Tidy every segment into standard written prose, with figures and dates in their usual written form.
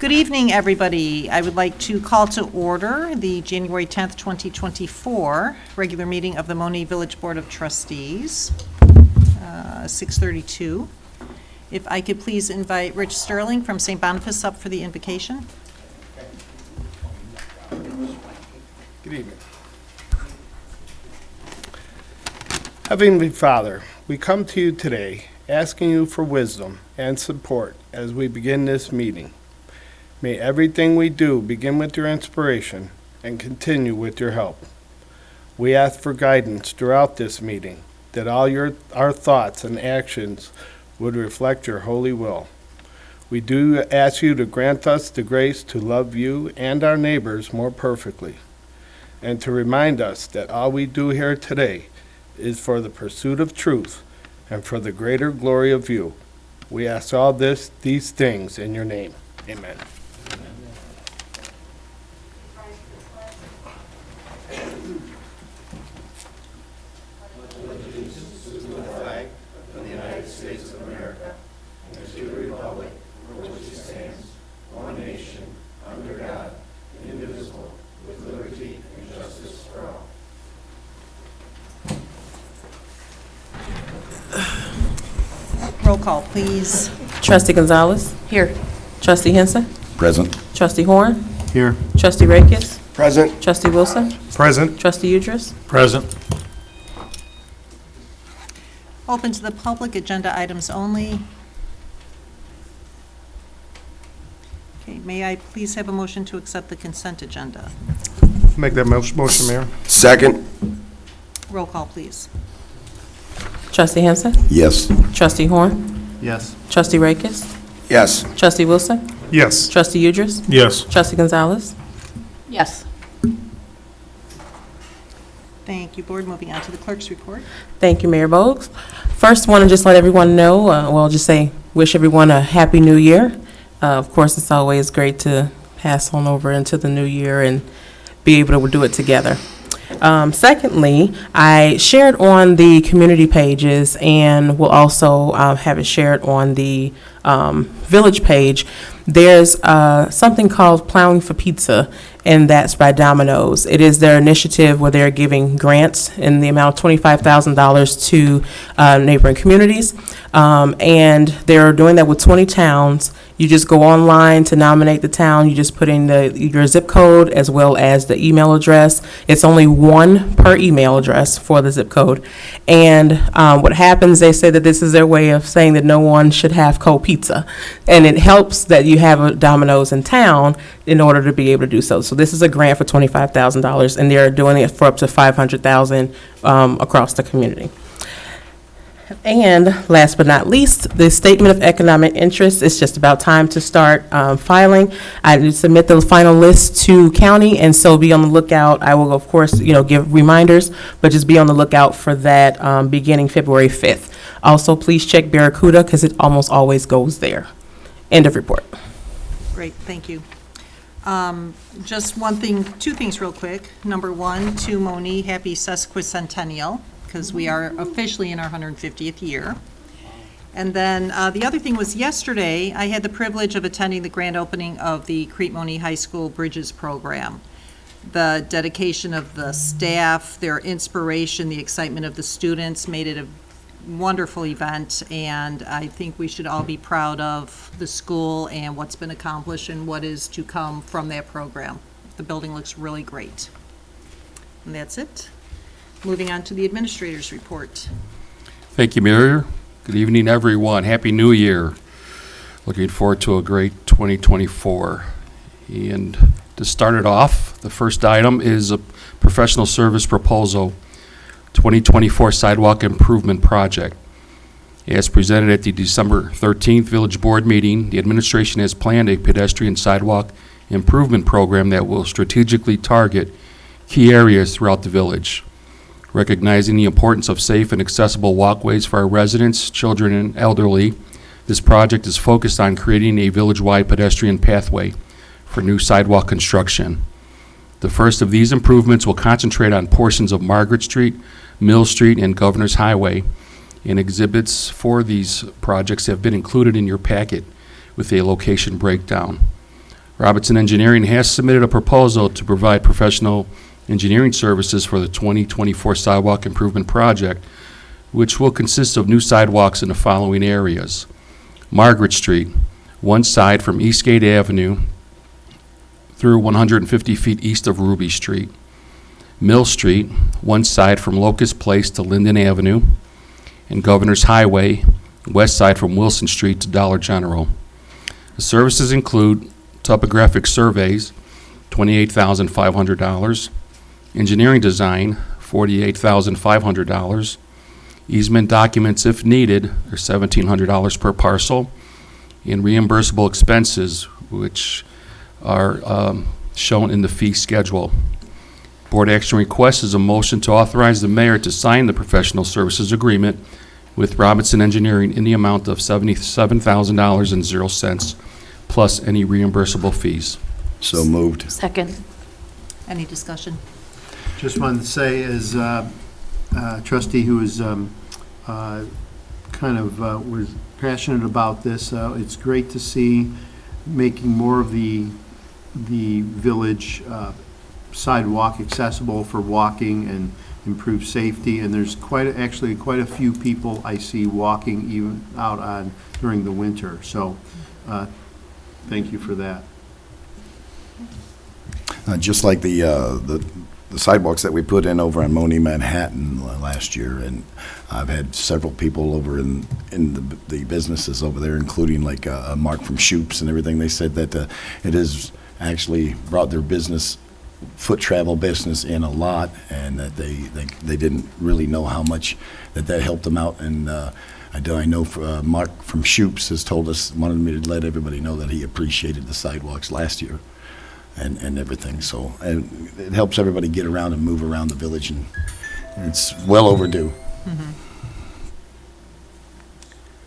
Good evening, everybody. I would like to call to order the January 10th, 2024 regular meeting of the Monee Village Board of Trustees, 6:32. If I could please invite Rich Sterling from St. Boniface up for the invocation. Good evening. Heavenly Father, we come to you today asking you for wisdom and support as we begin this meeting. May everything we do begin with your inspiration and continue with your help. We ask for guidance throughout this meeting, that all our thoughts and actions would reflect your holy will. We do ask you to grant us the grace to love you and our neighbors more perfectly, and to remind us that all we do here today is for the pursuit of truth and for the greater glory of you. We ask all these things in your name. Amen. Roll call, please. Trustee Gonzalez. Here. Trustee Henson. Present. Trustee Horn. Here. Trustee Rakes. Present. Trustee Wilson. Present. Trustee Udris. Present. Open to the public, agenda items only. Okay, may I please have a motion to accept the consent agenda? Make that motion, Mayor. Second. Roll call, please. Trustee Henson. Yes. Trustee Horn. Yes. Trustee Rakes. Yes. Trustee Wilson. Yes. Trustee Udris. Yes. Trustee Gonzalez. Yes. Thank you, Board. Moving on to the clerk's report. Thank you, Mayor Bogues. First, want to just let everyone know, just say, wish everyone a happy new year. Of course, it's always great to pass on over into the new year and be able to do it together. Secondly, I shared on the community pages and will also have it shared on the village page. There's something called Plowing for Pizza, and that's by Domino's. It is their initiative where they're giving grants in the amount of $25,000 to neighboring communities, and they're doing that with 20 towns. You just go online to nominate the town. You just put in your zip code as well as the email address. It's only one per email address for the zip code. And what happens, they say that this is their way of saying that no one should have cold pizza. And it helps that you have a Domino's in town in order to be able to do so. So this is a grant for $25,000, and they're doing it for up to $500,000 across the community. And last but not least, the Statement of Economic Interest. It's just about time to start filing. I did submit the final list to county, and so be on the lookout. I will, of course, give reminders, but just be on the lookout for that beginning February 5th. Also, please check Barracuda because it almost always goes there. End of report. Great, thank you. Just two things real quick. Number one, to Monee, happy sesquicentennial, because we are officially in our 150th year. And then the other thing was yesterday, I had the privilege of attending the grand opening of the Crete Monee High School Bridges program. The dedication of the staff, their inspiration, the excitement of the students made it a wonderful event, and I think we should all be proud of the school and what's been accomplished and what is to come from that program. The building looks really great. And that's it. Moving on to the administrator's report. Thank you, Mayor. Good evening, everyone. Happy New Year. Looking forward to a great 2024. And to start it off, the first item is a professional service proposal, 2024 Sidewalk Improvement Project. As presented at the December 13th Village Board meeting, the administration has planned a pedestrian sidewalk improvement program that will strategically target key areas throughout the village. Recognizing the importance of safe and accessible walkways for our residents, children, and elderly, this project is focused on creating a village-wide pedestrian pathway for new sidewalk construction. The first of these improvements will concentrate on portions of Margaret Street, Mill Street, and Governor's Highway, and exhibits for these projects have been included in your packet with a location breakdown. Robinson Engineering has submitted a proposal to provide professional engineering services for the 2024 sidewalk improvement project, which will consist of new sidewalks in the following areas. Margaret Street, one side from Eastgate Avenue through 150 feet east of Ruby Street. Mill Street, one side from Locust Place to Linden Avenue. And Governor's Highway, west side from Wilson Street to Dollar General. The services include topographic surveys, $28,500, engineering design, $48,500, easement documents if needed are $1,700 per parcel, and reimbursable expenses, which are shown in the fee schedule. Board action request is a motion to authorize the mayor to sign the professional services agreement with Robinson Engineering in the amount of $77,000.00 plus any reimbursable fees. So moved. Second. Any discussion? Just wanted to say, as trustee who is was passionate about this, it's great to see making more of the village sidewalk accessible for walking and improve safety. And there's actually quite a few people I see walking even out on during the winter. So thank you for that. Just like the sidewalks that we put in over on Monee, Manhattan last year, and I've had several people over in the businesses over there, including like Mark from Shoop's and everything. They said that it has actually brought their business, foot travel business, in a lot, and that they didn't really know how much that helped them out. And I know Mark from Shoop's has told us, wanted me to let everybody know that he appreciated the sidewalks last year. And everything, so and it helps everybody get around and move around the village, and it's well overdue. Mm-hmm.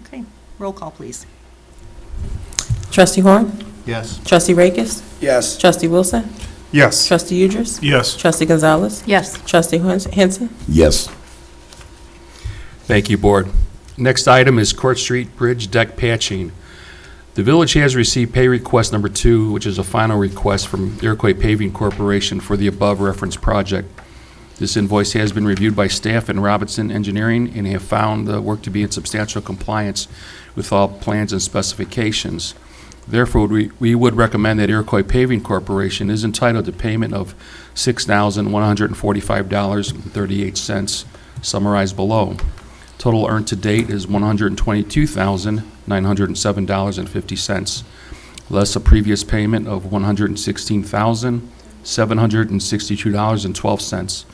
Okay, roll call, please. Trustee Horn? Yes. Trustee Rakes? Yes. Trustee Wilson? Yes. Trustee Udress? Yes. Trustee Gonzalez? Yes. Trustee Henson? Yes. Thank you, Board. Next item is Court Street Bridge Deck Patching. The village has received pay request number 2, which is a final request from Iroquois Paving Corporation for the above referenced project. This invoice has been reviewed by staff in Robinson Engineering and have found the work to be in substantial compliance with all plans and specifications. Therefore, we would recommend that Iroquois Paving Corporation is entitled to payment of $6,145.38, summarized below. Total earned to date is $122,907.50, less a previous payment of $116,762.12.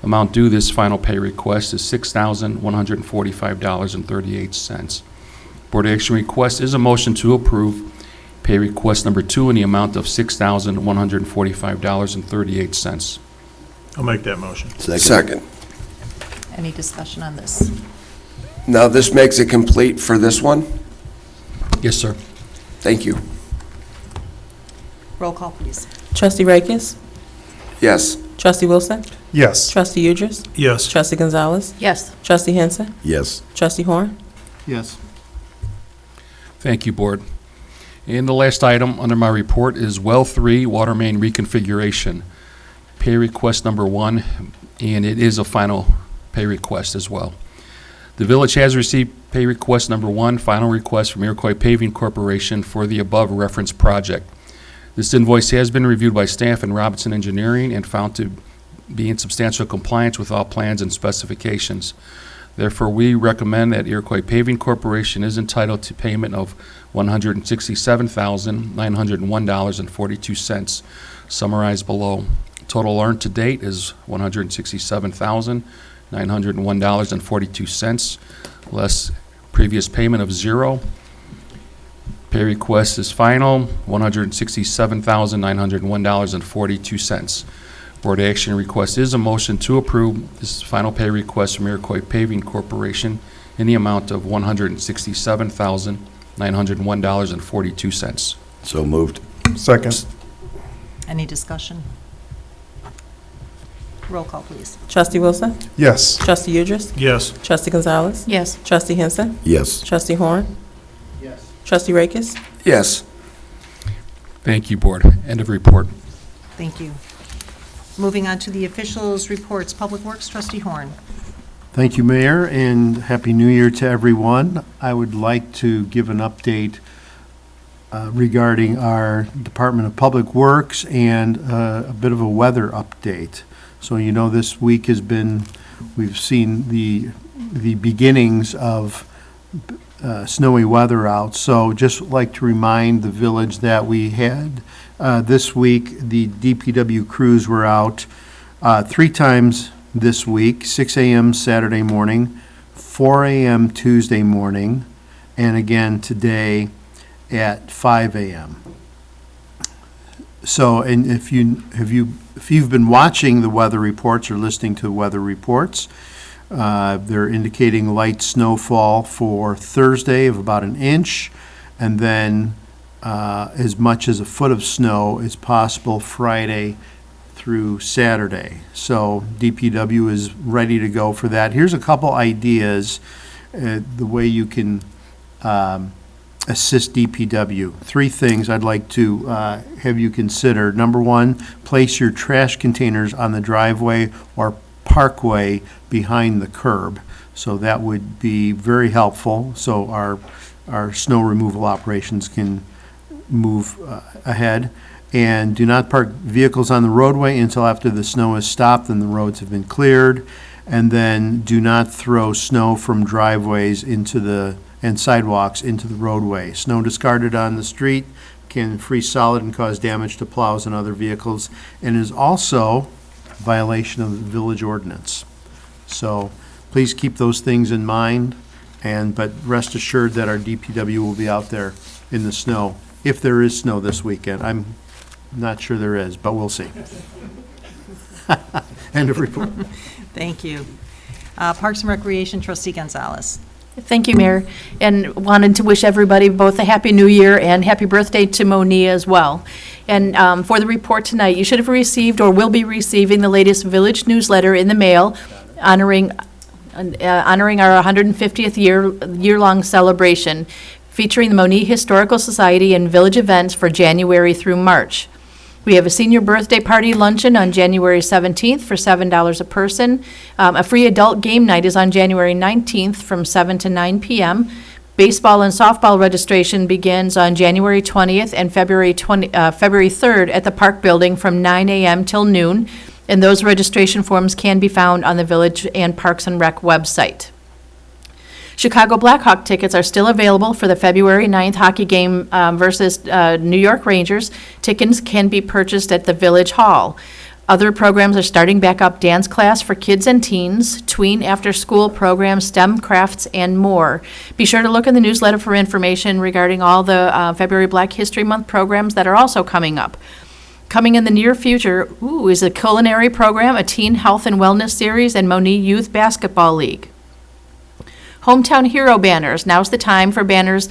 Amount due this final pay request is $6,145.38. Board action request is a motion to approve pay request number 2 in the amount of $6,145.38. I'll make that motion. Second. Any discussion on this? Now, this makes it complete for this one? Yes, sir. Thank you. Roll call, please. Trustee Rakes? Yes. Trustee Wilson? Yes. Trustee Udress? Yes. Trustee Gonzalez? Yes. Trustee Henson? Yes. Trustee Horn? Yes. Thank you, Board. And the last item under my report is Well 3 Water Main Reconfiguration. Pay request number 1, and it is a final pay request as well. The village has received pay request number 1, final request from Iroquois Paving Corporation for the above referenced project. This invoice has been reviewed by staff in Robinson Engineering and found to be in substantial compliance with all plans and specifications. Therefore, we recommend that Iroquois Paving Corporation is entitled to payment of $167,901.42, summarized below. Total earned to date is $167,901.42, less previous payment of $0. Pay request is final, $167,901.42. Board action request is a motion to approve this final pay request from Iroquois Paving Corporation in the amount of $167,901.42. So moved. Second. Any discussion? Roll call, please. Trustee Wilson? Yes. Trustee Udress? Yes. Trustee Gonzalez? Yes. Trustee Henson? Yes. Trustee Horn? Yes. Trustee Rakes? Yes. Thank you, Board. End of report. Thank you. Moving on to the officials' reports. Public Works, Trustee Horn. Thank you, Mayor, and Happy New Year to everyone. I would like to give an update regarding our Department of Public Works and a bit of a weather update. So you know this week has been, we've seen the beginnings of snowy weather out. So just like to remind the village that we had this week, the DPW crews were out 3 times this week, 6 a.m. Saturday morning, 4 a.m. Tuesday morning, and again today at 5 a.m. So, and if you've been watching the weather reports or listening to the weather reports, they're indicating light snowfall for Thursday of about 1 inch, and then as much as 1 foot of snow is possible Friday through Saturday. So DPW is ready to go for that. Here's a couple ideas, the way you can assist DPW. 3 things I'd like to have you consider. Number 1, place your trash containers on the driveway or parkway behind the curb. So that would be very helpful, so our snow removal operations can move ahead. And do not park vehicles on the roadway until after the snow has stopped and the roads have been cleared. And then do not throw snow from driveways and sidewalks into the roadway. Snow discarded on the street can freeze solid and cause damage to plows and other vehicles, and is also a violation of the village ordinance. So please keep those things in mind, but rest assured that our DPW will be out there in the snow, if there is snow this weekend. I'm not sure there is, but we'll see. End of report. Thank you. Parks and Recreation, Trustee Gonzalez. Thank you, Mayor, and wanted to wish everybody both a Happy New Year and happy birthday to Monee as well. And for the report tonight, you should have received or will be receiving the latest village newsletter in the mail honoring our 150th year-long celebration, featuring the Monee Historical Society and village events for January through March. We have a senior birthday party luncheon on January 17th for $7 a person. A free adult game night is on January 19th from 7 to 9 p.m. Baseball and softball registration begins on January 20th and February 3rd at the Park Building from 9 a.m. till noon. And those registration forms can be found on the Village and Parks and Rec website. Chicago Blackhawk tickets are still available for the February 9th hockey game versus New York Rangers. Tickets can be purchased at the Village Hall. Other programs are starting back up: dance class for kids and teens, tween after-school programs, STEM crafts, and more. Be sure to look in the newsletter for information regarding all the February Black History Month programs that are also coming up. Coming in the near future is a culinary program, a teen health and wellness series, and Monee Youth Basketball League. Hometown Hero banners. Now's the time for banners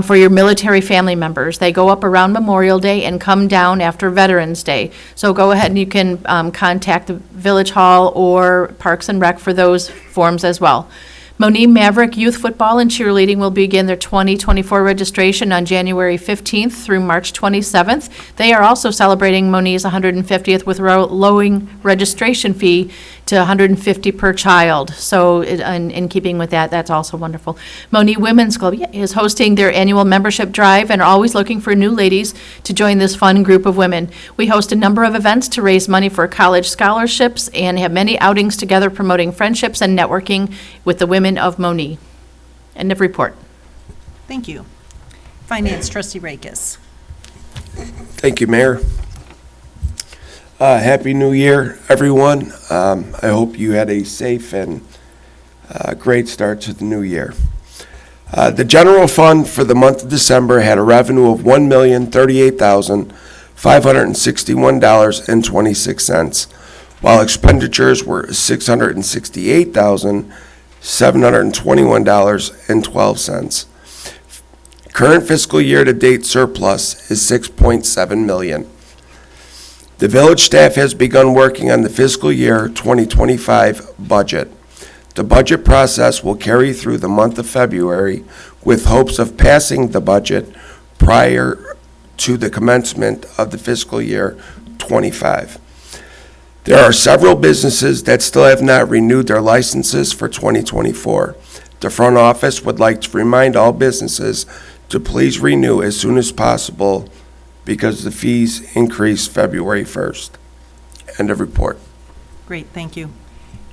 for your military family members. They go up around Memorial Day and come down after Veterans Day. So go ahead and you can contact the Village Hall or Parks and Rec for those forms as well. Monee Maverick Youth Football and Cheerleading will begin their 2024 registration on January 15th through March 27th. They are also celebrating Monee's 150th with lowering registration fee to $150 per child. So in keeping with that, that's also wonderful. Monee Women's Club is hosting their annual membership drive and are always looking for new ladies to join this fun group of women. We host a number of events to raise money for college scholarships and have many outings together promoting friendships and networking with the women of Monee. End of report. Thank you. Finance, Trustee Rakis. Thank you, Mayor. Happy New Year, everyone. I hope you had a safe and great start to the new year. The general fund for the month of December had a revenue of $1,038,561.26, while expenditures were $668,721.12. Current fiscal year-to-date surplus is $6.7 million. The village staff has begun working on the fiscal year 2025 budget. The budget process will carry through the month of February with hopes of passing the budget prior to the commencement of the fiscal year 25. There are several businesses that still have not renewed their licenses for 2024. The front office would like to remind all businesses to please renew as soon as possible because the fees increase February 1st. End of report. Great, thank you.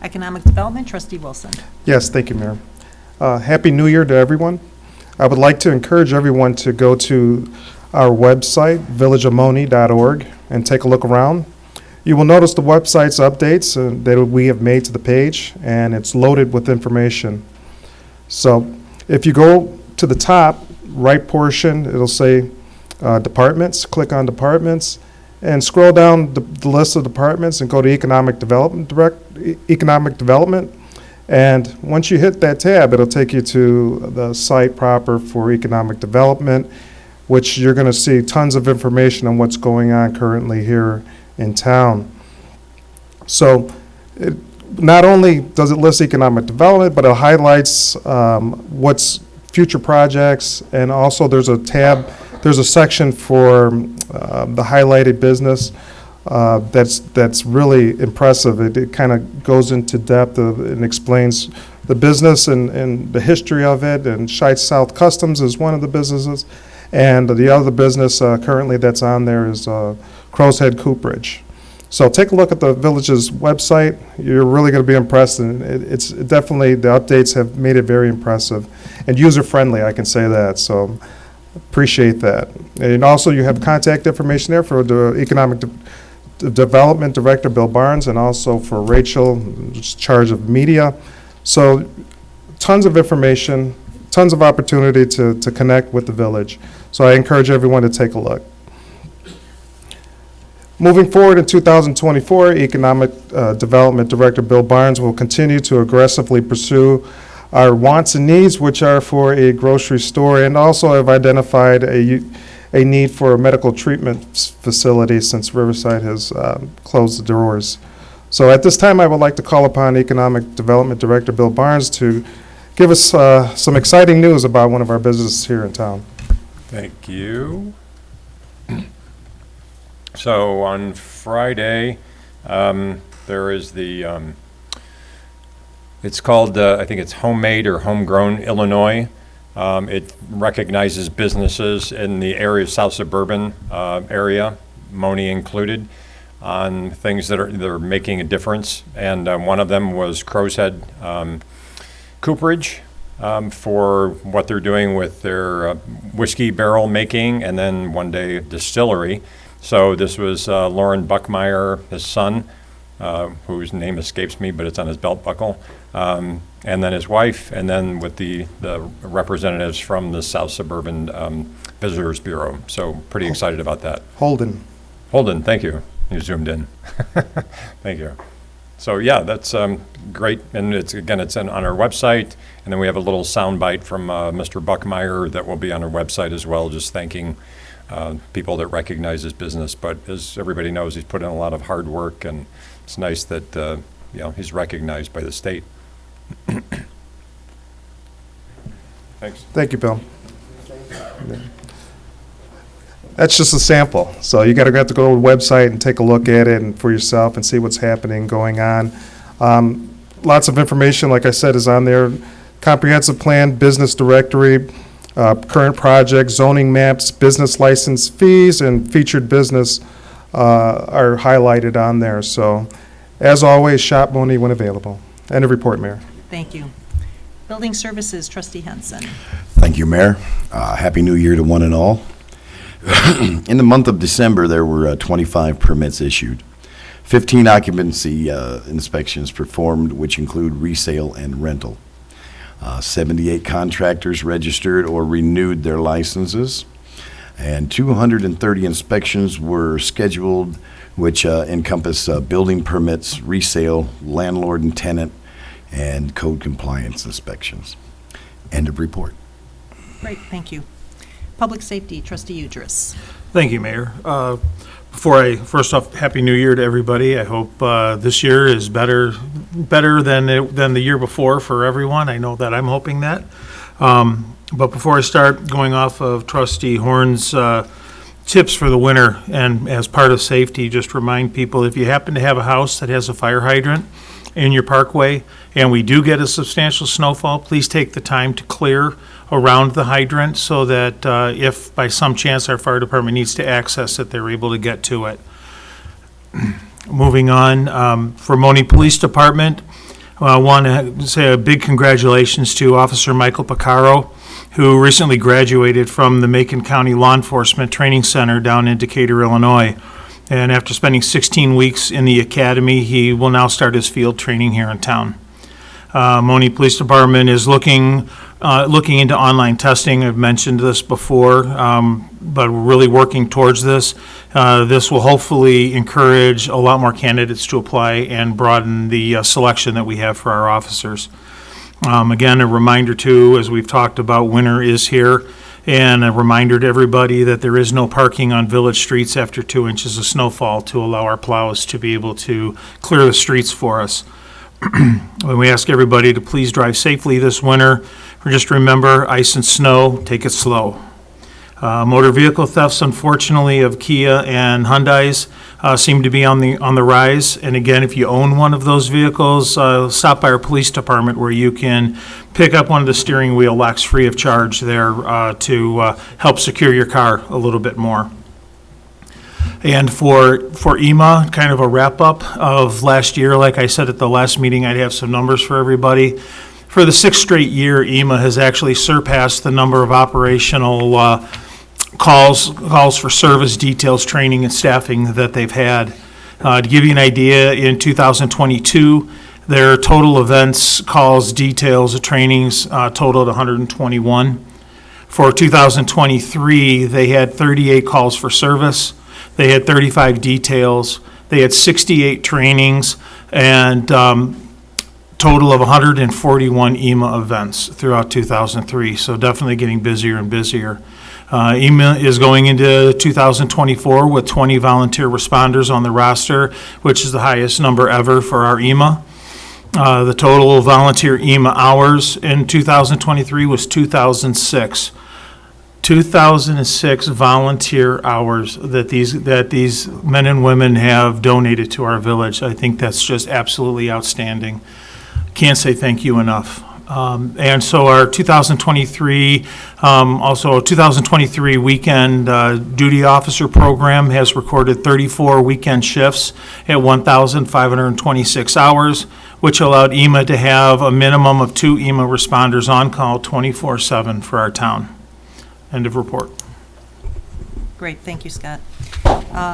Economic Development, Trustee Wilson. Yes, thank you, Mayor. Happy New Year to everyone. I would like to encourage everyone to go to our website, villageofmonee.org, and take a look around. You will notice the website's updates that we have made to the page, and it's loaded with information. So if you go to the top right portion, it'll say departments. Click on departments and scroll down the list of departments and go to economic development. And once you hit that tab, it'll take you to the site proper for economic development, which you're going to see tons of information on what's going on currently here in town. So not only does it list economic development, but it highlights what's future projects, and also there's a tab, there's a section for the highlighted business that's really impressive. It kind of goes into depth and explains the business and the history of it, and Scheid South Customs is one of the businesses, and the other business currently that's on there is Crow's Head Cooperage. So take a look at the village's website. You're really going to be impressed, and it's definitely, the updates have made it very impressive and user-friendly, I can say that, so appreciate that. And also you have contact information there for the Economic Development Director, Bill Barnes, and also for Rachel, who's in charge of media. So tons of information, tons of opportunity to connect with the village. So I encourage everyone to take a look. Moving forward in 2024, Economic Development Director Bill Barnes will continue to aggressively pursue our wants and needs, which are for a grocery store, and also have identified a need for a medical treatment facility since Riverside has closed the doors. So at this time, I would like to call upon Economic Development Director Bill Barnes to give us some exciting news about one of our businesses here in town. Thank you. So on Friday, there is the, it's called, I think it's Homemade or Homegrown Illinois. It recognizes businesses in the area, south suburban area, Monee included, on things that are making a difference. And one of them was Crow's Head Cooperage, for what they're doing with their whiskey barrel making, and then one day distillery. So this was Lauren Buckmeyer, his son, whose name escapes me, but it's on his belt buckle, and then his wife, and then with the representatives from the South Suburban Visitors Bureau. So pretty excited about that. Holden. Holden, thank you. You zoomed in. Thank you. So yeah, that's great, and it's on our website, and then we have a little soundbite from Mr. Buckmeyer that will be on our website as well, just thanking people that recognize his business. But as everybody knows, he's put in a lot of hard work, and it's nice that he's recognized by the state. Thanks. Thank you, Bill. That's just a sample. So you have to go to the website and take a look at it and for yourself and see what's happening, going on. Lots of information, like I said, is on there. Comprehensive plan, business directory, current projects, zoning maps, business license fees, and featured business are highlighted on there. So as always, shop Monee when available. End of report, Mayor. Thank you. Building Services, Trustee Henson. Thank you, Mayor. Happy New Year to one and all. In the month of December, there were 25 permits issued, 15 occupancy inspections performed, which include resale and rental. 78 contractors registered or renewed their licenses, and 230 inspections were scheduled, which encompass building permits, resale, landlord and tenant, and code compliance inspections. End of report. Great, thank you. Public Safety, Trustee Udris. Thank you, Mayor. First off, Happy New Year to everybody. I hope this year is better than the year before for everyone. I know that I'm hoping that. But before I start, going off of Trustee Horn's tips for the winter, and as part of safety, just remind people, if you happen to have a house that has a fire hydrant in your parkway, and we do get a substantial snowfall, please take the time to clear around the hydrant so that if by some chance our fire department needs to access it, they're able to get to it. Moving on, for Monee Police Department, I want to say a big congratulations to Officer Michael Picaro, who recently graduated from the Macon County Law Enforcement Training Center down in Decatur, Illinois. And after spending 16 weeks in the academy, he will now start his field training here in town. Monee Police Department is looking into online testing. I've mentioned this before, but we're really working towards this. This will hopefully encourage a lot more candidates to apply and broaden the selection that we have for our officers. Again, a reminder too, as we've talked about, winter is here, and a reminder to everybody that there is no parking on village streets after 2 inches of snowfall to allow our plows to be able to clear the streets for us. We ask everybody to please drive safely this winter. Just remember, ice and snow, take it slow. Motor vehicle thefts, unfortunately, of Kia and Hyundais seem to be on the rise. And again, if you own one of those vehicles, stop by our police department where you can pick up one of the steering wheel locks free of charge there to help secure your car a little bit more. And for EMA, kind of a wrap-up of last year, like I said at the last meeting, I'd have some numbers for everybody. For the 6th straight year, EMA has actually surpassed the number of operational calls for service, details, training, and staffing that they've had. To give you an idea, in 2022, their total events, calls, details, trainings totaled 121. For 2023, they had 38 calls for service. They had 35 details, they had 68 trainings, and total of 141 EMA events throughout 2003, so definitely getting busier and busier. EMA is going into 2024 with 20 volunteer responders on the roster, which is the highest number ever for our EMA. The total volunteer EMA hours in 2023 was 2,006. 2,006 volunteer hours that these men and women have donated to our village. I think that's just absolutely outstanding. Can't say thank you enough. And so our 2023, also 2023 weekend duty officer program has recorded 34 weekend shifts at 1,526 hours, which allowed EMA to have a minimum of 2 EMA responders on call 24/7 for our town. End of report. Great, thank you, Scott.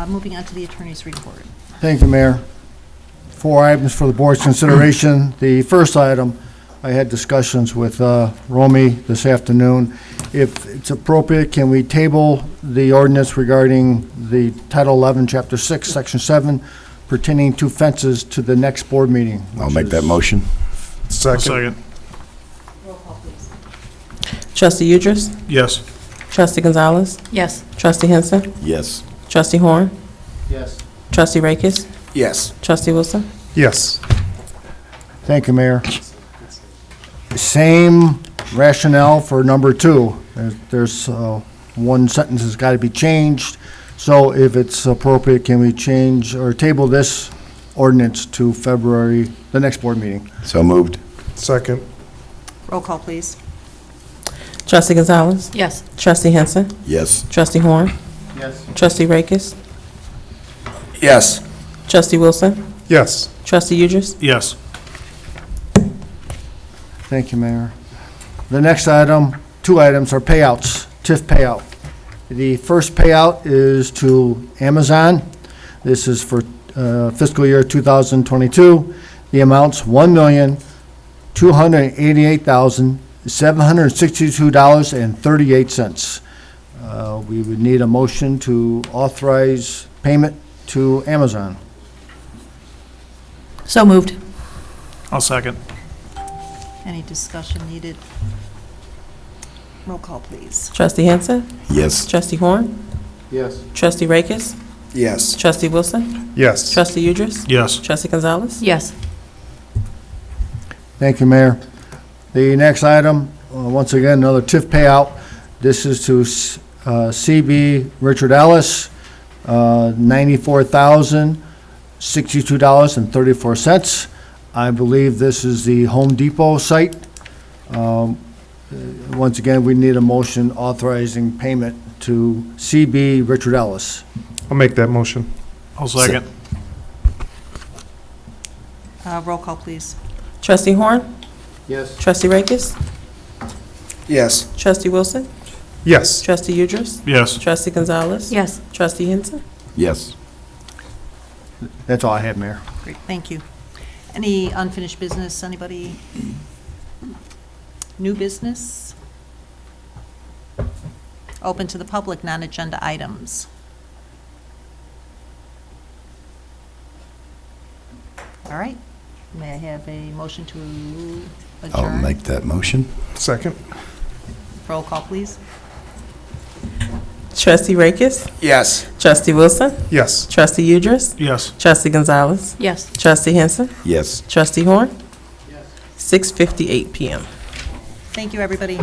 Moving on to the attorney's report. Thank you, Mayor. 4 items for the board's consideration. The first item, I had discussions with Romy this afternoon. If it's appropriate, can we table the ordinance regarding the Title 11, Chapter 6, Section 7, pertaining to fences to the next board meeting? I'll make that motion. Second. Trustee Udris? Yes. Trustee Gonzalez? Yes. Trustee Henson? Yes. Trustee Horn? Yes. Trustee Rakes? Yes. Trustee Wilson? Yes. Thank you, Mayor. Same rationale for number 2. There's one sentence has got to be changed. So if it's appropriate, can we change or table this ordinance to February, the next board meeting? So moved. Second. Roll call, please. Trustee Gonzalez? Yes. Trustee Henson? Yes. Trustee Horn? Yes. Trustee Rakes? Yes. Trustee Wilson? Yes. Trustee Udris? Yes. Thank you, Mayor. The next item, 2 items are payouts, TIF payout. The first payout is to Amazon. This is for fiscal year 2022. The amount's $1,288,762.38. We would need a motion to authorize payment to Amazon. So moved. I'll second. Any discussion needed? Roll call, please. Trustee Henson? Yes. Trustee Horn? Yes. Trustee Rakes? Yes. Trustee Wilson? Yes. Trustee Udris? Yes. Trustee Gonzalez? Yes. Thank you, Mayor. The next item, once again, another TIF payout. This is to CB Richard Ellis, $94,062.34. I believe this is the Home Depot site. Once again, we need a motion authorizing payment to CB Richard Ellis. I'll make that motion. I'll second. Roll call, please. Trustee Horn? Yes. Trustee Rakis? Yes. Trustee Wilson? Yes. Trustee Udris? Yes. Trustee Gonzalez? Yes. Trustee Henson? Yes. That's all I have, Mayor. Great, thank you. Any unfinished business, anybody? New business? Open to the public, non-agenda items. All right, may I have a motion to adjourn? I'll make that motion. Second? Roll call, please. Trustee Rakis? Yes. Trustee Wilson? Yes. Trustee Udris? Yes. Trustee Gonzalez? Yes. Trustee Henson? Yes. Trustee Horn? 6:58 PM. Thank you, everybody.